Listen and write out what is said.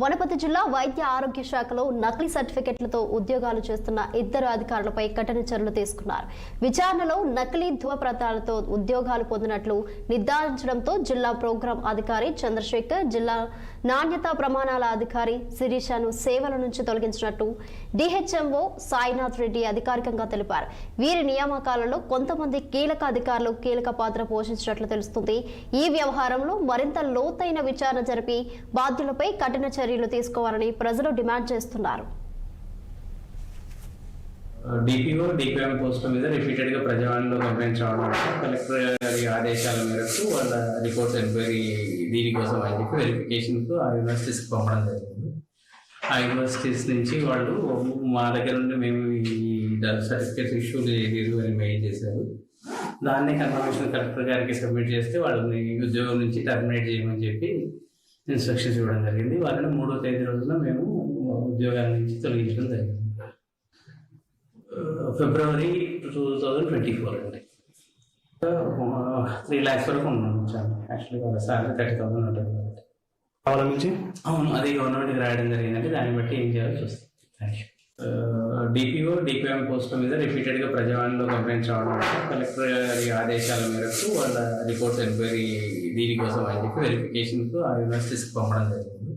వనపర్తి జిల్లా వైద్య ఆరోగ్య శాఖలో నకిలీ సర్టిఫికెట్లతో ఉద్యోగాలు చేస్తున్న ఇద్దరు అధికారులపై కఠిన చర్యలు తీసుకున్నారు. విచారణలో నకిలీ ధృవపత్రాలతో ఉద్యోగాలు పొందినట్లు నిర్ధారించడంతో జిల్లా ప్రోగ్రాం అధికారి చంద్రశేఖర్, జిల్లా నాణ్యతా ప్రమాణాల అధికారి శిరీషను సేవల నుంచి తొలగించినట్టు డిహెచ్ఎంఓ సాయినాథ్ రెడ్డి అధికారికంగా తెలిపారు. వీరి నియామకాలలో కొంతమంది కీలక అధికారులు కీలక పాత్ర పోషించినట్లు తెలుస్తుంది. ఈ వ్యవహారంలో మరింత లోతైన విచారణ జరిపి బాధ్యులపై కఠిన చర్యలు తీసుకోవాలని ప్రజలు డిమాండ్ చేస్తున్నారు. డిపిఓ డిపిఎం పోస్టుల మీద రిపీటెడ్ గా ప్రజావాణిలో కంప్లైంట్ రావడం కలెక్టర్ గారి ఆదేశాల మేరకు వాళ్ళ రిపోర్ట్స్ ఎంక్వైరీ దీనికోసం అని చెప్పి వెరిఫికేషన్ కు ఆ యూనివర్సిటీస్కి పంపడం జరిగింది. ఆ యూనివర్సిటీస్ నుంచి వాళ్ళు మా దగ్గర నుండి మేము ఈ సర్టిఫికేట్స్ ఇష్యూ లేదు అని మెయిల్ చేశారు. దాన్ని కన్ఫర్మేషన్ కలెక్టర్ గారికి సబ్మిట్ చేస్తే వాళ్ళని ఉద్యోగం నుంచి టర్మినేట్ చేయమని చెప్పి ఇన్స్ట్రక్షన్స్ ఇవ్వడం జరిగింది. వాళ్ళని 3వ తేదీ రోజున మేము ఉద్యోగాల నుంచి తొలగించడం జరిగింది. ఫిబ్రవరి 2024 అండి. 3 lakhs వరకు ఉన్నాను. యాక్చువల్లీ వాళ్ళ సాలరీ 30,000 ఉంటుంది కాబట్టి అవును, అది గవర్నమెంట్కి రాయడం జరిగిందంటే దాన్ని బట్టి ఏం చేయాలో చూస్తాం. Thank you. డిపిఓ డిపిఎం పోస్టుల మీద రిపీటెడ్ గా ప్రజావాణిలో కంప్లైంట్ రావడం కలెక్టర్ గారి ఆదేశాల మేరకు వాళ్ళ రిపోర్ట్స్ ఎంక్వైరీ దీనికోసం అని చెప్పి వెరిఫికేషన్ కు ఆ యూనివర్సిటీస్కి పంపడం జరిగింది.